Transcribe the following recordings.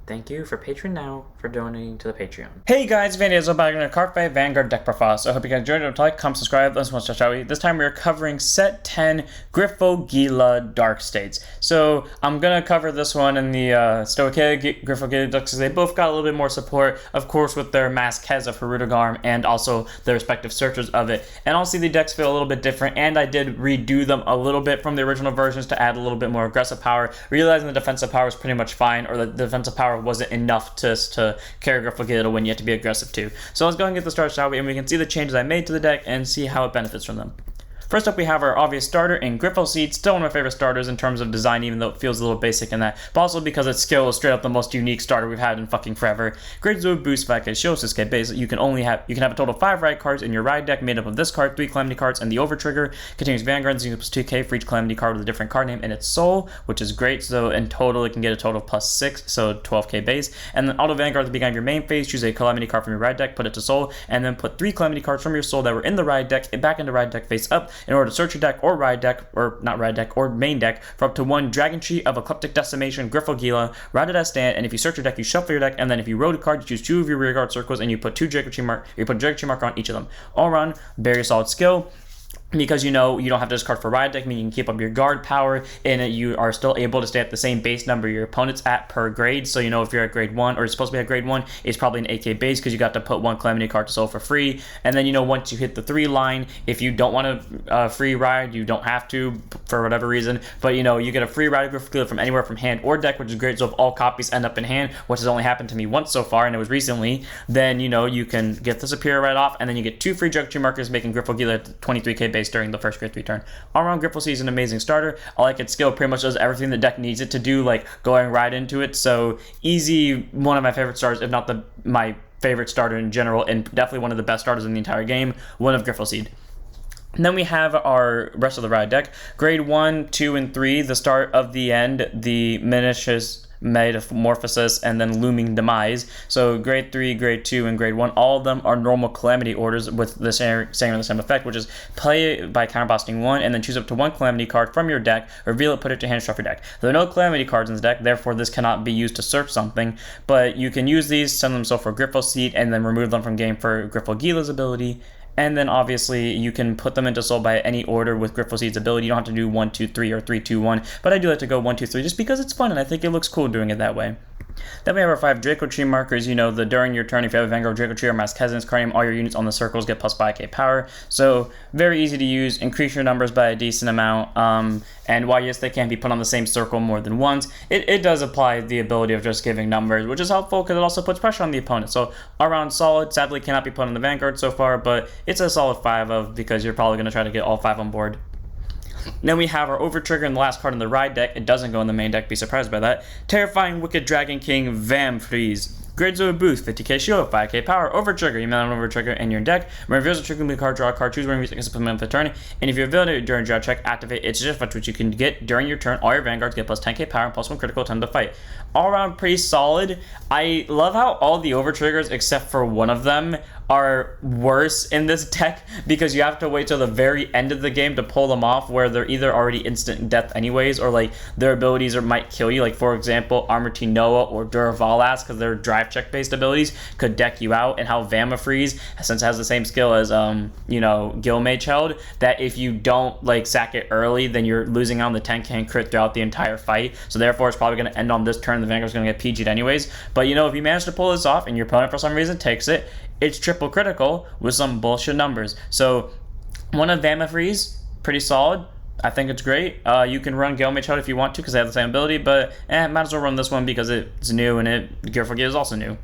Thank you for Patreon now for donating to the Patreon. Hey guys, Van Diesel back in a Card Fight Vanguard deck profile. So I hope you guys enjoyed it. Like, comment, subscribe. Let's watch, shall we? This time we're covering set 10 Grifo-Gila Dark States. So I'm gonna cover this one in the Stoicheia Grifo-Gila decks because they both got a little bit more support, of course, with their Mask Hez of Hirudegarm and also the respective searchers of it. And also the decks feel a little bit different, and I did redo them a little bit from the original versions to add a little bit more aggressive power, realizing the defensive power was pretty much fine, or the defensive power wasn't enough to carry Grifo-Gila to win. You have to be aggressive too. So let's go ahead and get the start, shall we? And we can see the changes I made to the deck and see how it benefits from them. First up, we have our obvious starter in Grifo-Seed, still one of my favorite starters in terms of design, even though it feels a little basic in that, but also because its skill is straight up the most unique starter we've had in fucking forever. Great Zoo Boost 5k Shosuke base. You can have a total of 5 ride cards in your ride deck made up of this card, 3 Calamity cards, and the Overtrigger. Continuous Vanguard, so you can plus 2k for each Calamity card with a different card name in its soul, which is great. So in total, it can get a total of plus 6, so 12k base. And then Auto Vanguard at the beginning of your main phase, choose a Calamity card from your ride deck, put it to soul, and then put 3 Calamity cards from your soul that were in the ride deck back into ride deck face up in order to search your deck or ride deck, or not ride deck, or main deck for up to 1 Dragon Cheat of Ecliptic Decimation Grifo-Gila, routed as stand, and if you search your deck, you shuffle your deck, and then if you roll a card, you choose 2 of your rear guard circles, and you put 2 Dragon Cheat mark on each of them. All around, very solid skill. Because you don't have to discard for ride deck, meaning you can keep up your guard power, and you are still able to stay at the same base number your opponent's at per grade. So if you're at grade 1, or it's supposed to be at grade 1, it's probably an 8k base because you got to put 1 Calamity card to soul for free. And then once you hit the 3 line, if you don't want a free ride, you don't have to for whatever reason, but you get a free ride Grifo-Gila from anywhere from hand or deck, which is great. So if all copies end up in hand, which has only happened to me once so far, and it was recently, then you can get the Superior right off, and then you get 2 free Dragon Cheat markers, making Grifo-Gila 23k base during the first grade 3 turn. All around, Grifo-Seed is an amazing starter. I like its skill, pretty much does everything the deck needs it to do, like going right into it. So easy, one of my favorite starters, if not my favorite starter in general, and definitely one of the best starters in the entire game, one of Grifo-Seed. And then we have our rest of the ride deck. Grade 1, 2, and 3, the start of the end, the Minish Metamorphosis, and then Looming Demise. So grade 3, grade 2, and grade 1, all of them are normal Calamity orders with the same effect, which is play by counterblasting 1, and then choose up to 1 Calamity card from your deck, reveal it, put it to hand, shuffle your deck. There are no Calamity cards in the deck, therefore this cannot be used to search something, but you can use these, send them so for Grifo-Seed, and then remove them from game for Grifo-Gila's ability. And then obviously you can put them into soul by any order with Grifo-Seed's ability. You don't have to do 1, 2, 3 or 3, 2, 1. But I do like to go 1, 2, 3 just because it's fun and I think it looks cool doing it that way. Then we have our 5 Draco Tree markers. The during your turn, if you have a Vanguard Draco Tree or Mask Hez in its card name, all your units on the circles get plus 5k power. So very easy to use, increase your numbers by a decent amount. And while yes, they can't be put on the same circle more than once, it does apply the ability of just giving numbers, which is helpful because it also puts pressure on the opponent. So all around solid, sadly cannot be put on the Vanguard so far, but it's a solid 5 of because you're probably going to try to get all 5 on board. Then we have our Overtrigger in the last card in the ride deck. It doesn't go in the main deck, be surprised by that. Terrifying Wicked Dragon King Vamfreeze. Great Zoo Boost, 50k shield, 5k power, Overtrigger. You mount an Overtrigger in your deck. Reveals a trigger card, draw a card, choose one music as a put the turn. And if you reveal it during draw check, activate its effect, which you can get during your turn. All your Vanguards get plus 10k power and plus 1 critical time to fight. All around pretty solid. I love how all the Overtriggers, except for one of them, are worse in this deck because you have to wait till the very end of the game to pull them off, where they're either already instant death anyways, or like their abilities might kill you. Like for example, Armorty Noah or Duravalas, because their drive check based abilities could deck you out, and how Vamafreeze, since it has the same skill as Gilmage Held, that if you don't like sack it early, then you're losing on the 10k crit throughout the entire fight. So therefore it's probably going to end on this turn. The Vanguard's going to get PG'd anyways. But if you manage to pull this off and your opponent for some reason takes it, it's triple critical with some bullshit numbers. So one of Vamafreeze, pretty solid. I think it's great. You can run Gilmage Held if you want to because they have the same ability, but might as well run this one because it's new and Grifo-Gila is also new.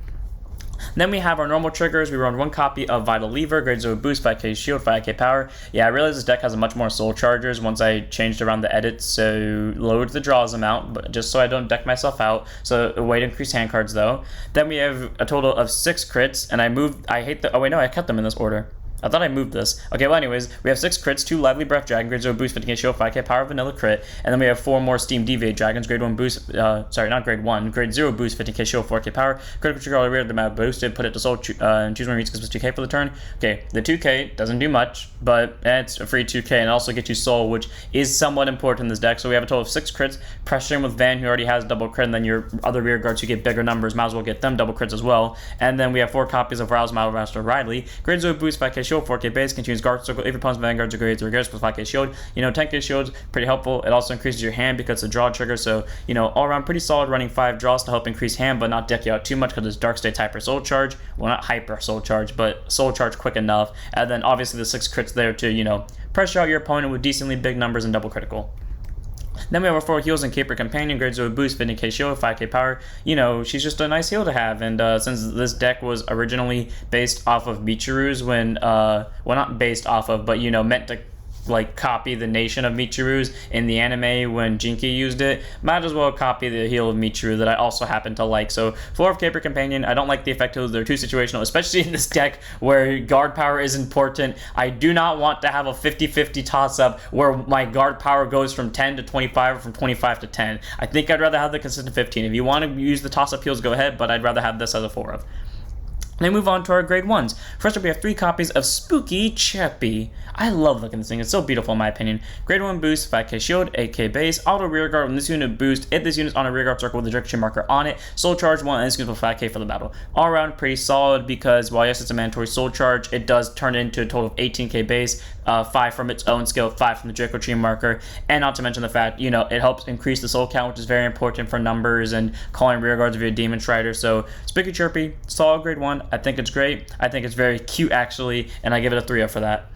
Then we have our normal triggers. We run 1 copy of Vital Lever, Great Zoo Boost, 5k shield, 5k power. Yeah, I realized this deck has a much more soul chargers once I changed around the edits, so lowered the draws amount, but just so I don't deck myself out. So a way to increase hand cards though. Then we have a total of 6 crits, and I kept them in this order. I thought I moved this. Okay, well anyways, we have 6 crits, 2 Lively Breath Dragon, grade 0 boost, 50k shield, 5k power, vanilla crit, and then we have 4 more Steam Deviate Dragons, grade 1 boost, sorry, not grade 1, grade 0 boost, 50k shield, 4k power, critical trigger all the way the map boosted, put it to soul, and choose one reach plus 2k for the turn. Okay, the 2k doesn't do much, but it's a free 2k, and also gets you soul, which is somewhat important in this deck. So we have a total of 6 crits, pressuring with Van, who already has double crit, and then your other rear guards who get bigger numbers, might as well get them double crits as well. And then we have 4 copies of Rouse Master Riley, grade 0 boost, 5k shield, 4k base, continues guard circle, if your opponent's vanguards are grade 0 guards plus 5k shield. 10k shield's pretty helpful. It also increases your hand because it's a draw trigger, so all around pretty solid, running 5 draws to help increase hand, but not deck you out too much because it's Dark State's hyper soul charge. Well, not hyper soul charge, but soul charge quick enough. And then obviously the 6 crits there to, pressure out your opponent with decently big numbers and double critical. Then we have our 4 heals and Caper Companion, grade 0 boost, 50k shield, 5k power. She's just a nice heal to have, and since this deck was originally based off of Michiru's when, well, not based off of, but, meant to copy the nation of Michiru's in the anime when Jinki used it, might as well copy the heal of Michiru that I also happen to like. So 4 of Caper Companion, I don't like the effect heals, they're too situational, especially in this deck where guard power is important. I do not want to have a 50-50 toss-up where my guard power goes from 10 to 25 or from 25 to 10. I think I'd rather have the consistent 15. If you want to use the toss-up heals, go ahead, but I'd rather have this as a 4 of. Then move on to our grade 1s. First up, we have 3 copies of Spooky Chirpy. I love looking at this thing. It's so beautiful in my opinion. Grade 1 boost, 5k shield, 8k base, auto rear guard. When this unit boost, if this unit is on a rear guard circle with a Draco marker on it, soul charge 1 and it's good for 5k for the battle. All around pretty solid because while yes it's a mandatory soul charge, it does turn into a total of 18k base, 5 from its own skill, 5 from the Draco Tree marker, and not to mention the fact, it helps increase the soul count, which is very important for numbers and calling rear guards of your Demon Strider. So Spooky Chirpy, solid grade 1. I think it's great. I think it's very cute actually, and I give it a 3 for that.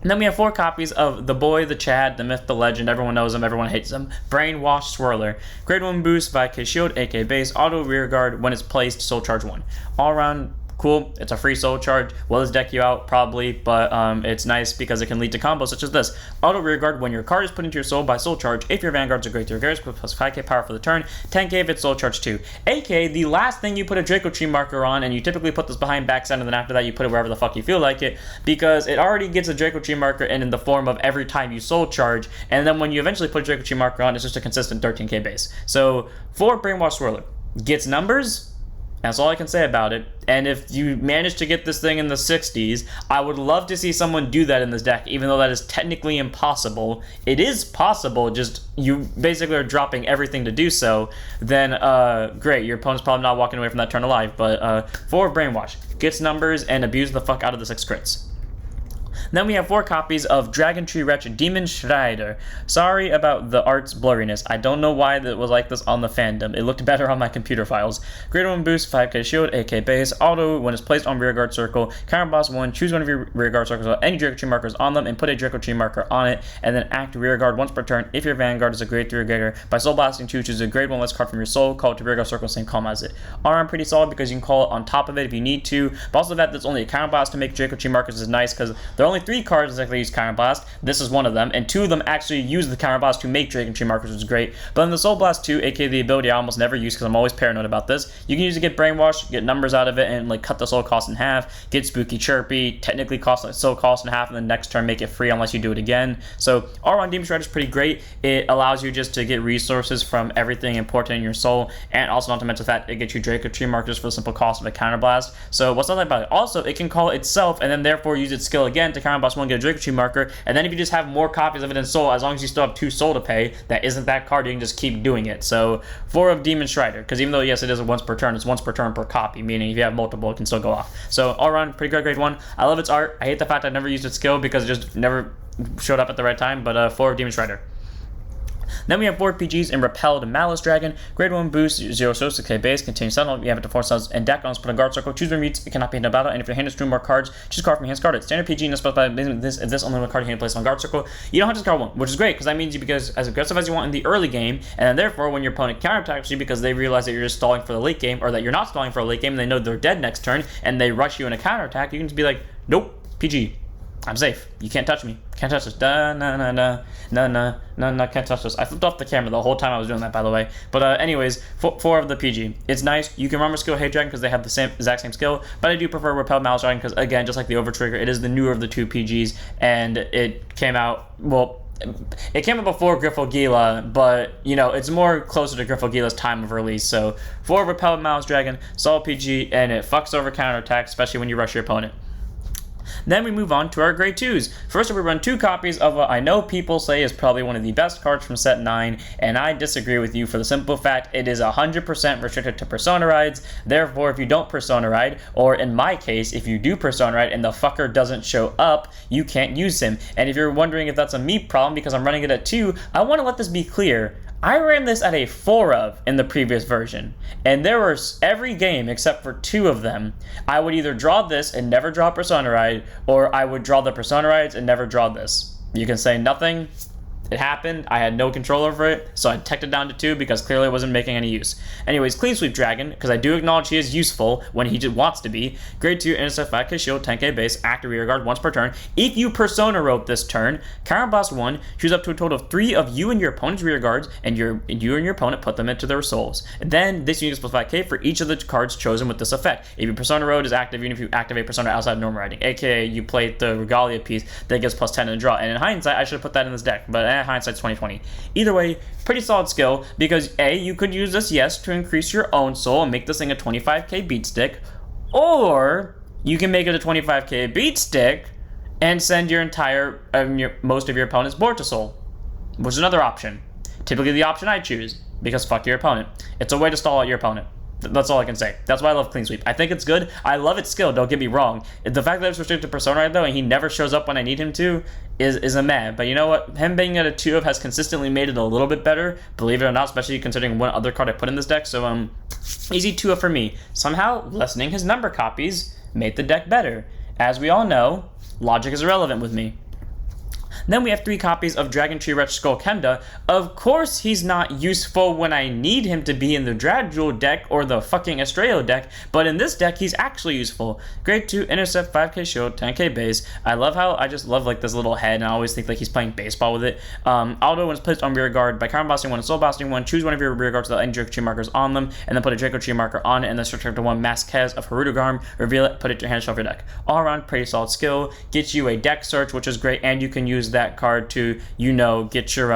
And then we have 4 copies of the boy, the Chad, the myth, the legend. Everyone knows him, everyone hates him. Brainwash Swirler. Grade 1 boost, 5k shield, 8k base, auto rear guard. When it's placed, soul charge 1. All around cool. It's a free soul charge. Will this deck you out? Probably, but it's nice because it can lead to combos such as this. Auto rear guard. When your card is put into your soul by soul charge, if your vanguards are great to your guards, plus 5k power for the turn, 10k if it's soul charge 2. AK, the last thing you put a Draco Tree marker on, and you typically put this behind backside, and then after that you put it wherever the fuck you feel like it, because it already gets a Draco Tree marker in the form of every time you soul charge, and then when you eventually put a Draco Tree marker on, it's just a consistent 13k base. So, for Brainwash Swirler, gets numbers. That's all I can say about it. And if you manage to get this thing in the 60s, I would love to see someone do that in this deck, even though that is technically impossible. It is possible, just you basically are dropping everything to do so. Then, great, your opponent's probably not walking away from that turn alive. But for Brainwash, gets numbers and abuse the fuck out of the 6 crits. Then we have 4 copies of Dragon Tree Wretch Demon Strider. Sorry about the art's blurriness. I don't know why that was like this on the fandom. It looked better on my computer files. Grade 1 boost, 5k shield, 8k base, auto when it's placed on rear guard circle. Counter boss 1, choose one of your rear guard circles with any Draco Tree markers on them and put a Draco Tree marker on it, and then act rear guard once per turn if your vanguard is a grade 3 or greater. By soul blasting 2, choose a grade 1 less card from your soul, call it to rear guard circle, same calm as it. All around pretty solid because you can call it on top of it if you need to, but also the fact that it's only a counter blast to make Draco Tree markers is nice because there are only 3 cards that use Counter Blast. This is one of them, and 2 of them actually use the Counter Blast to make Dragon Tree markers, which is great. But in the Soul Blast 2, aka the ability I almost never use because I'm always paranoid about this, you can use to get Brainwash, get numbers out of it, and cut the soul cost in half, get Spooky Chirpy, technically soul cost in half, and then next turn make it free unless you do it again. So all around Demon Strider is pretty great. It allows you just to get resources from everything important in your soul, and also not to mention that it gets you Draco Tree markers for the simple cost of a Counter Blast. So what's not like about it? Also, it can call itself and then therefore use its skill again to Counter Blast 1, get a Draco Tree marker, and then if you just have more copies of it in soul, as long as you still have 2 soul to pay, that isn't that card, you can just keep doing it. So 4 of Demon Strider, because even though yes it is a once per turn, it's once per turn per copy, meaning if you have multiple it can still go off. So all around pretty good grade 1. I love its art. I hate the fact I never used its skill because it just never showed up at the right time, but 4 of Demon Strider. Then we have 4 PGs in Repelled Malice Dragon. Grade 1 boost, 0 soul, 6k base, continues settle. You have it to 4 cells and deck on put a guard circle. Choose when meets, it cannot be in a battle, and if your hand is 2 more cards, choose a card from your hand discarded. Standard PG and specify this only one card you can place on guard circle. You don't have to discard 1, which is great because that means you because as aggressive as you want in the early game, and then therefore when your opponent counterattacks you because they realize that you're just stalling for the late game, or that you're not stalling for a late game and they know they're dead next turn and they rush you in a counterattack, you can just be like, nope, PG. I'm safe. You can't touch me. Can't touch us. Da na na na na na na na. Can't touch us. I flipped off the camera the whole time I was doing that, by the way. But anyways, 4 of the PG. It's nice. You can remember skill Hate Dragon because they have the exact same skill. But I do prefer Repel Malice Dragon because, again, just like the Over Trigger, it is the newer of the 2 PGs, and it came out, well, it came out before Grifo-Gila, but, you know, it's more closer to Grifo-Gila's time of release. So 4 Repel Malice Dragon, solid PG, and it fucks over counterattack, especially when you rush your opponent. Then we move on to our grade 2s. First, we run 2 copies of what I know people say is probably one of the best cards from set 9, and I disagree with you for the simple fact it is 100% restricted to Persona Rides. Therefore, if you don't Persona Ride, or in my case, if you do Persona Ride and the fucker doesn't show up, you can't use him. And if you're wondering if that's a me problem because I'm running it at 2, I want to let this be clear. I ran this at a 4 of in the previous version, and there were every game except for 2 of them. I would either draw this and never draw Persona Ride, or I would draw the Persona Rides and never draw this. You can say nothing. It happened. I had no control over it, so I teched it down to 2 because clearly it wasn't making any use. Anyways, Clean Sweep Dragon, because I do acknowledge he is useful when he just wants to be. Grade 2, Intercept 5k shield, 10k base, active rear guard once per turn. If you Persona Rope this turn, Counter Blast 1, choose up to a total of 3 of you and your opponent's rear guards, and you and your opponent put them into their souls. And then this unit gets plus 5k for each of the cards chosen with this effect. If your Persona Road is active, even if you activate Persona outside of normal riding, aka you play the Regalia piece that gives plus 10 in the draw. And in hindsight, I should have put that in this deck, but in hindsight's 2020. Either way, pretty solid skill because A, you could use this, yes, to increase your own soul and make this thing a 25k beat stick, or you can make it a 25k beat stick and send your entire, most of your opponent's board to soul, which is another option. Typically the option I choose because fuck your opponent. It's a way to stall out your opponent. That's all I can say. That's why I love Clean Sweep. I think it's good. I love its skill, don't get me wrong. The fact that it's restricted to Persona Ride, though, and he never shows up when I need him to, is a meh. But you know what? Him being at a 2 of has consistently made it a little bit better, believe it or not, especially considering one other card I put in this deck. So, easy 2 of for me. Somehow, lessening his number copies made the deck better. As we all know, logic is irrelevant with me. Then we have 3 copies of Dragon Tree Wretch Skull Kemda. Of course he's not useful when I need him to be in the Dradjul deck or the fucking Estrello deck, but in this deck he's actually useful. Grade 2, Intercept, 5k shield, 10k base. I love how, I just love like this little head, and I always think like he's playing baseball with it. Auto, when it's placed on rear guard, by counter blasting 1 and soul blasting 1, choose one of your rear guards without any Draco Tree markers on them, and then put a Draco Tree marker on it, and then subtract to 1 Maskez of Harudagarm, reveal it, put it to your hand, shelf your deck. All around, pretty solid skill. Gets you a deck search, which is great, and you can use that card to, you know, get your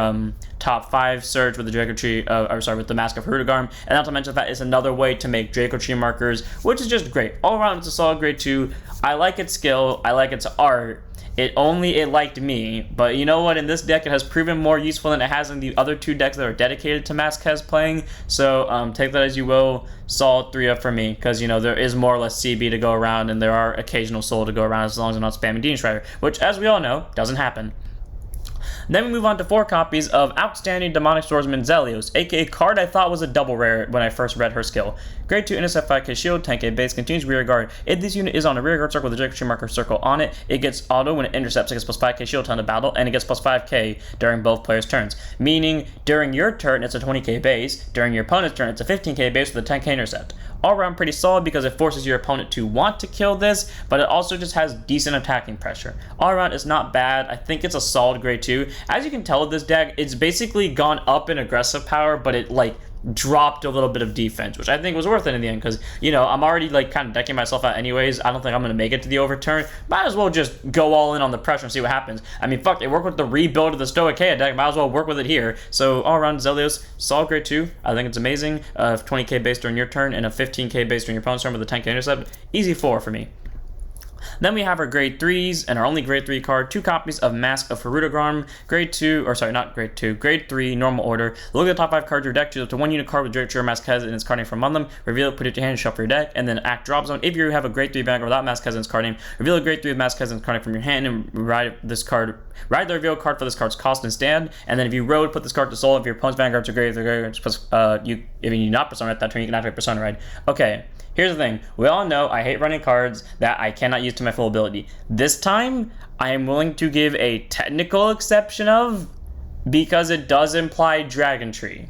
top 5 search with the Draco Tree, with the Mask of Harudagarm, and not to mention that it's another way to make Draco Tree markers, which is just great. All around, it's a solid grade 2. I like its skill, I like its art. It liked me, but you know what? In this deck, it has proven more useful than it has in the other 2 decks that are dedicated to Maskez playing. So take that as you will. Solid 3 up for me, because you know there is more or less CB to go around, and there are occasional soul to go around as long as I'm not spamming Demon Strider, which, as we all know, doesn't happen. Then we move on to 4 copies of Outstanding Demonic Swordsman Zelios, aka card I thought was a double rare when I first read her skill. Grade 2, Intercept 5k shield, 10k base, continues rear guard. If this unit is on a rear guard circle with a Draco Tree marker circle on it, it gets auto when it intercepts, it gets plus 5k shield ton of battle, and it gets plus 5k during both players' turns. Meaning, during your turn, it's a 20k base, during your opponent's turn, it's a 15k base with a 10k intercept. All around pretty solid because it forces your opponent to want to kill this, but it also just has decent attacking pressure. All around, it's not bad. I think it's a solid grade 2. As you can tell with this deck, it's basically gone up in aggressive power, but it like dropped a little bit of defense, which I think was worth it in the end, because, you know, I'm already like kind of decking myself out anyways. I don't think I'm going to make it to the overturn. Might as well just go all in on the pressure and see what happens. I mean, fuck, it worked with the rebuild of the Stoicheia deck. Might as well work with it here. So all around, Zelios, solid grade 2. I think it's amazing. 20k base during your turn and a 15k base during your opponent's turn with a 10k intercept. Easy 4 for me. Then we have our grade 3s and our only grade 3 card, 2 copies of Mask of Harudagarm, grade 2, or sorry, not grade 2, grade 3, normal order. Look at the top 5 cards of your deck, choose up to 1 unit card with Draco Tree or Maskez and its card name from among them, reveal it, put it to your hand, shuffle your deck, and then act drop zone. If you have a grade 3 banner without Maskez and its card name, reveal a grade 3 with Maskez and its card name from your hand and ride the reveal card for this card's cost and stand, and then if you road, put this card to soul. If your opponent's vanguards are grade 3, if you not Persona at that turn, you can activate Persona Ride. Okay. Here's the thing, we all know I hate running cards that I cannot use to my full ability. This time, I am willing to give a technical exception of, because it does imply Dragon Tree.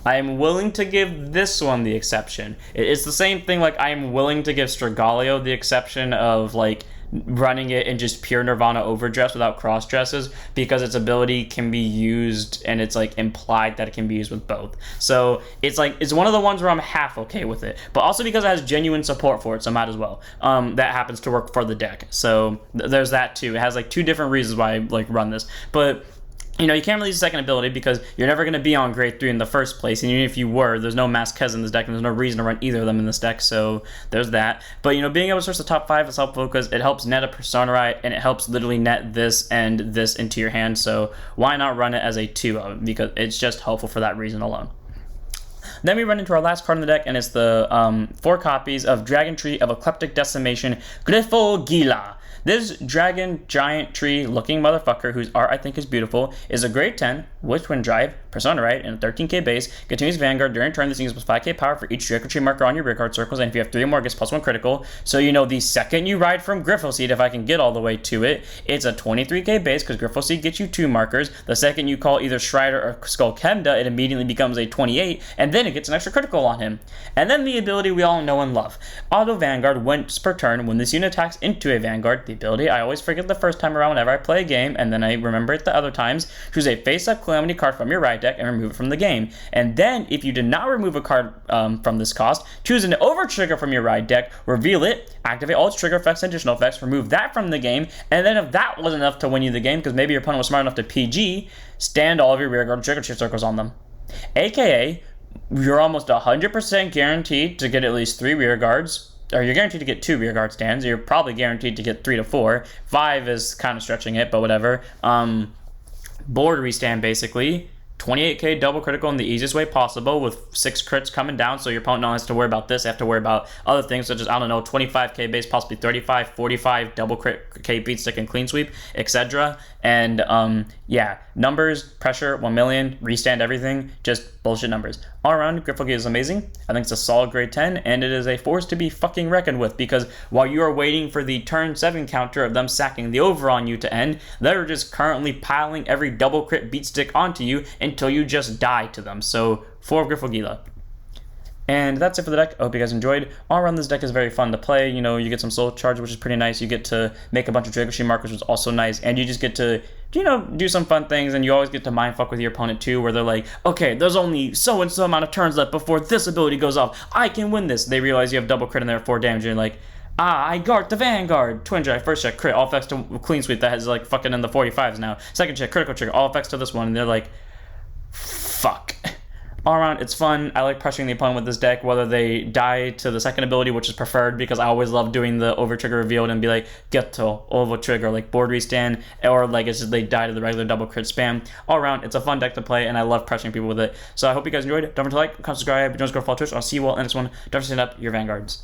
I am willing to give this one the exception. It's the same thing like I am willing to give Stragaglio the exception of like running it in just pure Nirvana overdress without cross dresses, because its ability can be used, and it's like implied that it can be used with both. So it's like, it's one of the ones where I'm half okay with it, but also because it has genuine support for it, so might as well. That happens to work for the deck. So there's that too. It has like two different reasons why I like run this, but you know, you can't really use a second ability because you're never going to be on grade 3 in the first place, and even if you were, there's no Mask Kez in this deck, and there's no reason to run either of them in this deck, so there's that. But, you know, being able to source the top 5 is helpful because it helps net a Personarite, and it helps literally net this and this into your hand, so why not run it as a 2-0? Because it's just helpful for that reason alone. Then we run into our last card in the deck, and it's the 4 copies of Dragon Tree of Eclectic Decimation, Grifo-Gila. This dragon giant tree looking motherfucker, whose art I think is beautiful, is a grade 10 with Twin Drive, Personarite, and a 13k base. Continues Vanguard during turn. This thing is plus 5k power for each Dragon Tree marker on your rear card circles, and if you have 3 or more, it gets plus 1 critical. So, you know, the second you ride from Grifo Seed, if I can get all the way to it, it's a 23k base because Grifo Seed gets you 2 markers. The second you call either Strider or Skullkemda, it immediately becomes a 28, and then it gets an extra critical on him. And then the ability we all know and love. Auto Vanguard once per turn. When this unit attacks into a Vanguard, the ability I always forget the first time around whenever I play a game, and then I remember it the other times. Choose a face-up Calamity card from your right deck and remove it from the game. And then, if you did not remove a card from this cost, choose an over trigger from your right deck, reveal it, activate all its trigger effects and additional effects, remove that from the game, and then if that was enough to win you the game, because maybe your opponent was smart enough to PG, stand all of your rear guard trigger circles on them. AKA, you're almost 100% guaranteed to get at least 3 rear guards, or you're guaranteed to get 2 rear guard stands. You're probably guaranteed to get 3 to 4. 5 is kind of stretching it, but whatever. Board restand, basically. 28k double critical in the easiest way possible with 6 crits coming down, so your opponent don't have to worry about this. They have to worry about other things such as, I don't know, 25k base, possibly 35, 45, double crit k beat stick and clean sweep, etc. And yeah, numbers, pressure, 1 million, restand everything, just bullshit numbers. All around, Grifo-Gila is amazing. I think it's a solid grade 10, and it is a force to be fucking reckoned with, because while you are waiting for the turn 7 counter of them sacking the over on you to end, they're just currently piling every double crit beat stick onto you until you just die to them. So, 4 Grifo-Gila. And that's it for the deck. I hope you guys enjoyed. All around, this deck is very fun to play. You know, you get some soul charge, which is pretty nice. You get to make a bunch of Dragon Tree markers, which is also nice. And you just get to, you know, do some fun things. And you always get to mindfuck with your opponent too, where they're like, okay, there's only so-and-so amount of turns left before this ability goes off. I can win this. They realize you have double crit in there, 4 damage. And you're like, I guard the Vanguard. Twin Drive, first check, crit. All effects to clean sweep. That has like fucking in the 45s now. Second check, critical trigger. All effects to this one. And they're like, fuck. All around, it's fun. I like pressuring the opponent with this deck, whether they die to the second ability, which is preferred, because I always love doing the over trigger revealed and be like, get to over trigger, like board restand, or like it's just they die to the regular double crit spam. All around, it's a fun deck to play, and I love pressuring people with it. So I hope you guys enjoyed it. Don't forget to like, comment, subscribe, don't forget to follow Twitch. I'll see you all in the next one. Don't forget to stand up your Vanguards.